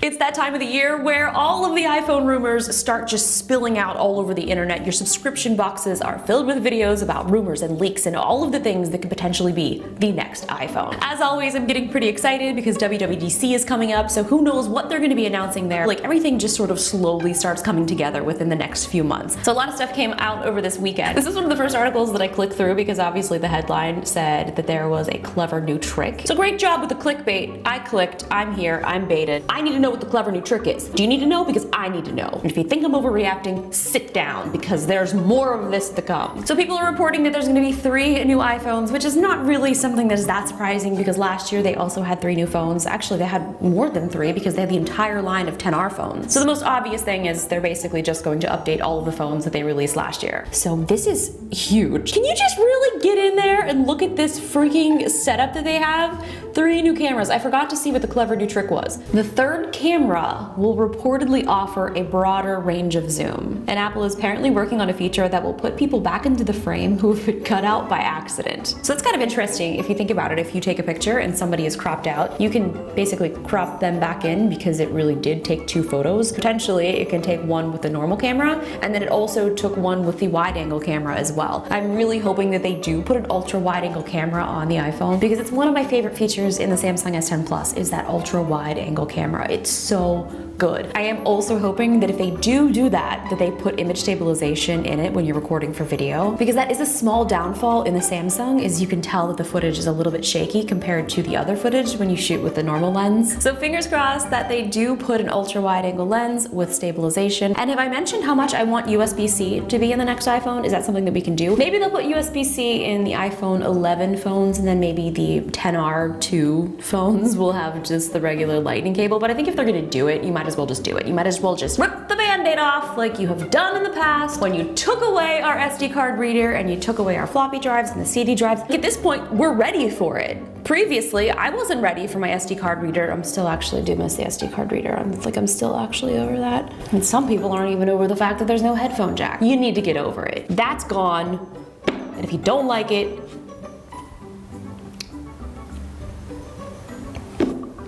It's that time of the year where all of the iPhone rumors start just spilling out all over the internet. Your subscription boxes are filled with videos about rumors and leaks and all of the things that could potentially be the next iPhone. As always, I'm getting pretty excited because WWDC is coming up, so who knows what they're going to be announcing there. Like, everything just sort of slowly starts coming together within the next few months. So a lot of stuff came out over this weekend. This is one of the first articles that I clicked through because obviously the headline said that there was a clever new trick. So great job with the clickbait. I clicked, I'm here, I'm baited. I need to know what the clever new trick is. Do you need to know? Because I need to know. And if you think I'm overreacting, sit down because there's more of this to come. So people are reporting that there's going to be 3 new iPhones, which is not really something that is that surprising because last year they also had 3 new phones. Actually, they had more than 3 because they had the entire line of 10R phones. So the most obvious thing is they're basically just going to update all of the phones that they released last year. So this is huge. Can you just really get in there and look at this freaking setup that they have? 3 new cameras. I forgot to see what the clever new trick was. The third camera will reportedly offer a broader range of zoom. And Apple is apparently working on a feature that will put people back into the frame who have been cut out by accident. So it's kind of interesting if you think about it. If you take a picture and somebody is cropped out, you can basically crop them back in because it really did take 2 photos. Potentially it can take one with the normal camera, and then it also took one with the wide angle camera as well. I'm really hoping that they do put an ultra wide angle camera on the iPhone because it's one of my favorite features in the Samsung S10 Plus is that ultra wide angle camera. It's so good. I am also hoping that if they do that they put image stabilization in it when you're recording for video, because that is a small downfall in the Samsung, is you can tell that the footage is a little bit shaky compared to the other footage when you shoot with the normal lens. So fingers crossed that they do put an ultra wide angle lens with stabilization. And have I mentioned how much I want USB-C to be in the next iPhone? Is that something that we can do? Maybe they'll put USB-C in the iPhone 11 phones, and then maybe the 10R2 phones will have just the regular lightning cable. But I think if they're gonna do it, you might as well just do it. You might as well just rip the band-aid off like you have done in the past when you took away our SD card reader and you took away our floppy drives and the CD drives. At this point, we're ready for it. Previously, I wasn't ready for my SD card reader. I'm still actually do miss the SD card reader. I'm still actually over that. And some people aren't even over the fact that there's no headphone jack. You need to get over it. That's gone. And if you don't like it,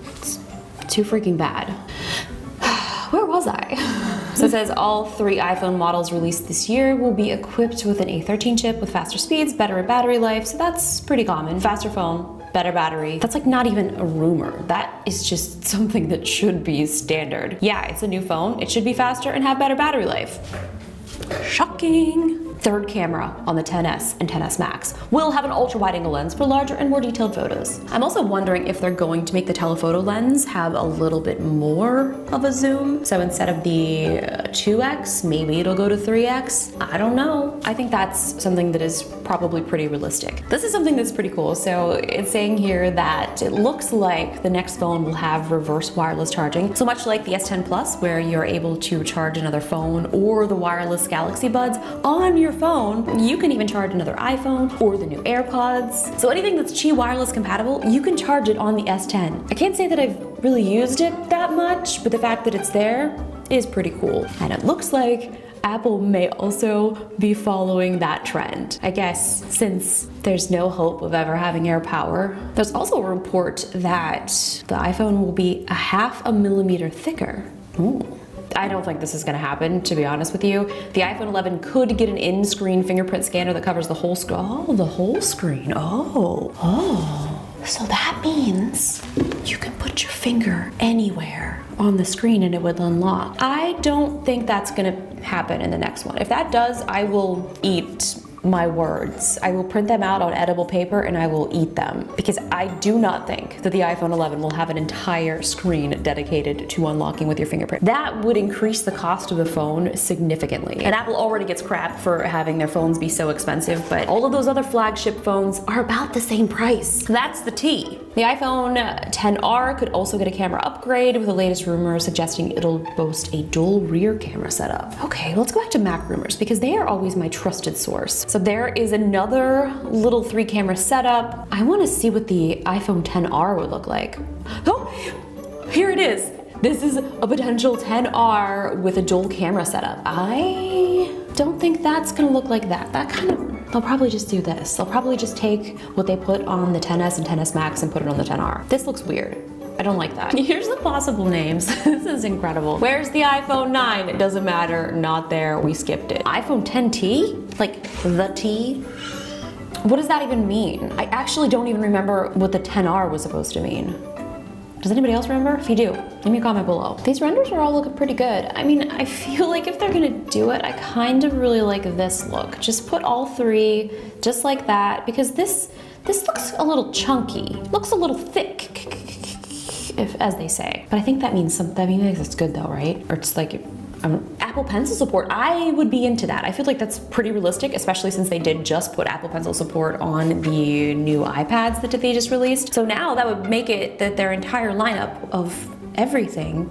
it's too freaking bad. Where was I? So it says all 3 iPhone models released this year will be equipped with an A13 chip with faster speeds, better battery life. So that's pretty common. Faster phone, better battery. That's like not even a rumor. That is just something that should be standard. Yeah, it's a new phone. It should be faster and have better battery life. Shocking. Third camera on the XS and XS Max will have an ultra wide angle lens for larger and more detailed photos. I'm also wondering if they're going to make the telephoto lens have a little bit more of a zoom. So instead of the 2x, maybe it'll go to 3x. I don't know. I think that's something that is probably pretty realistic. This is something that's pretty cool. So it's saying here that it looks like the next phone will have reverse wireless charging. So much like the S10 Plus, where you're able to charge another phone or the wireless Galaxy Buds on your phone, you can even charge another iPhone or the new AirPods. So anything that's Qi wireless compatible, you can charge it on the S10. I can't say that I've really used it that much, but the fact that it's there is pretty cool. And it looks like Apple may also be following that trend. I guess since there's no hope of ever having AirPower. There's also a report that the iPhone will be a 0.5 millimeter thicker. Ooh. I don't think this is gonna happen, to be honest with you. The iPhone 11 could get an in-screen fingerprint scanner that covers the whole screen. Oh, the whole screen. Oh. So that means you can put your finger anywhere on the screen and it would unlock. I don't think that's gonna happen in the next one. If that does, I will eat my words. I will print them out on edible paper and I will eat them, because I do not think that the iPhone 11 will have an entire screen dedicated to unlocking with your fingerprint. That would increase the cost of the phone significantly. And Apple already gets crap for having their phones be so expensive, but all of those other flagship phones are about the same price. That's the T. The iPhone XR could also get a camera upgrade, with the latest rumors suggesting it'll boast a dual rear camera setup. Okay, let's go back to Mac rumors, because they are always my trusted source. So there is another little 3-camera setup. I want to see what the iPhone XR would look like. Oh, here it is. This is a potential XR with a dual camera setup. I don't think that's gonna look like that. They'll probably just do this. They'll probably just take what they put on the XS and XS Max and put it on the XR. This looks weird. I don't like that. Here's the possible names. This is incredible. Where's the iPhone 9? It doesn't matter, not there, we skipped it. iPhone 10T? Like the T? What does that even mean? I actually don't even remember what the 10R was supposed to mean. Does anybody else remember? If you do, leave me a comment below. These renders are all looking pretty good. I mean, I feel like if they're gonna do it, I kind of really like this look. Just put all three just like that, because this looks a little chunky, looks a little thick, as they say. But I think that means something. I mean, it's good though, right? Or it's like Apple Pencil support. I would be into that. I feel like that's pretty realistic, especially since they did just put Apple Pencil support on the new iPads that they just released. So now that would make it that their entire lineup of everything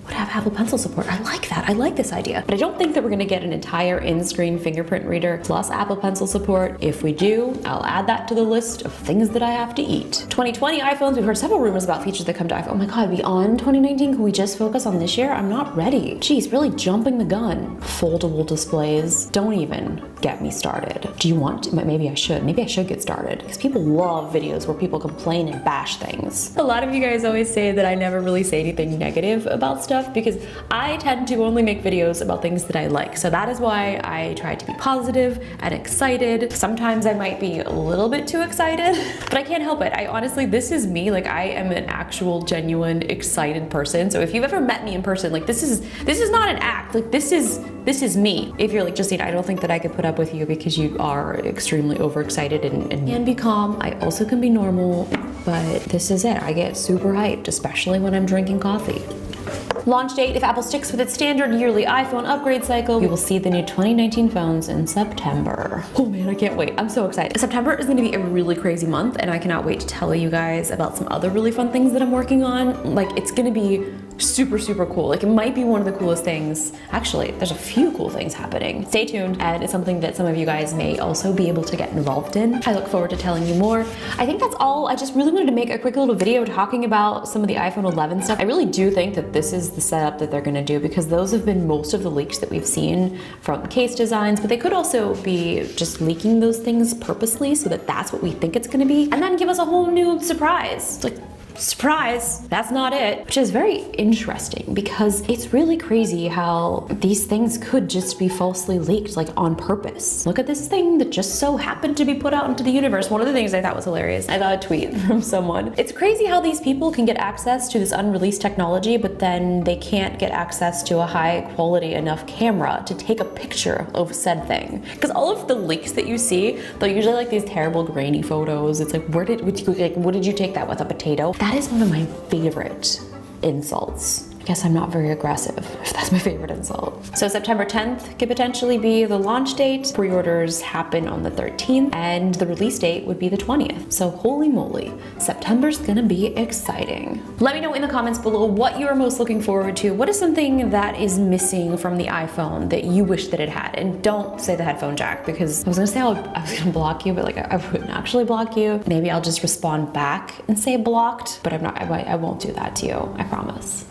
would have Apple Pencil support. I like that. I like this idea. But I don't think that we're gonna get an entire in-screen fingerprint reader plus Apple Pencil support. If we do, I'll add that to the list of things that I have to eat. 2020 iPhones, we've heard several rumors about features that come to iPhone. Oh my God, beyond 2019, can we just focus on this year? I'm not ready. Jeez, really jumping the gun. Foldable displays, don't even get me started. Do you want to? Maybe I should. Maybe I should get started, because people love videos where people complain and bash things. A lot of you guys always say that I never really say anything negative about stuff, because I tend to only make videos about things that I like. So that is why I try to be positive and excited. Sometimes I might be a little bit too excited, but I can't help it. I honestly, this is me. Like, I am an actual, genuine, excited person. So if you've ever met me in person, like this is not an act. Like this is me. If you're like, Justine, I don't think that I could put up with you because you are extremely overexcited and can be calm. I also can be normal, but this is it. I get super hyped, especially when I'm drinking coffee. Launch date: if Apple sticks with its standard yearly iPhone upgrade cycle, we will see the new 2019 phones in September. Oh man, I can't wait. I'm so excited. September is gonna be a really crazy month, and I cannot wait to tell you guys about some other really fun things that I'm working on. Like, it's gonna be super, super cool. Like, it might be one of the coolest things. Actually, there's a few cool things happening. Stay tuned, and it's something that some of you guys may also be able to get involved in. I look forward to telling you more. I think that's all. I just really wanted to make a quick little video talking about some of the iPhone 11 stuff. I really do think that this is the setup that they're gonna do, because those have been most of the leaks that we've seen from case designs, but they could also be just leaking those things purposely so that that's what we think it's gonna be, and then give us a whole new surprise. Like, surprise, that's not it. Which is very interesting, because it's really crazy how these things could just be falsely leaked, like on purpose. Look at this thing that just so happened to be put out into the universe. One of the things I thought was hilarious, I got a tweet from someone. It's crazy how these people can get access to this unreleased technology, but then they can't get access to a high quality enough camera to take a picture of said thing. Because all of the leaks that you see, they're usually like these terrible grainy photos. It's like, what did you take that with, a potato? That is one of my favorite insults. I guess I'm not very aggressive, if that's my favorite insult. So September 10th could potentially be the launch date. Pre-orders happen on the 13th, and the release date would be the 20th. So holy moly, September's gonna be exciting. Let me know in the comments below what you are most looking forward to. What is something that is missing from the iPhone that you wish that it had? And don't say the headphone jack, because I was gonna say I was gonna block you, but like I wouldn't actually block you. Maybe I'll just respond back and say blocked, but I won't do that to you, I promise.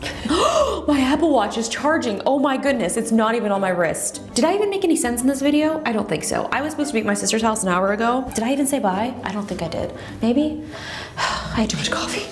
My Apple Watch is charging. Oh my goodness, it's not even on my wrist. Did I even make any sense in this video? I don't think so. I was supposed to be at my sister's house an hour ago. Did I even say bye? I don't think I did. Maybe? I had too much coffee.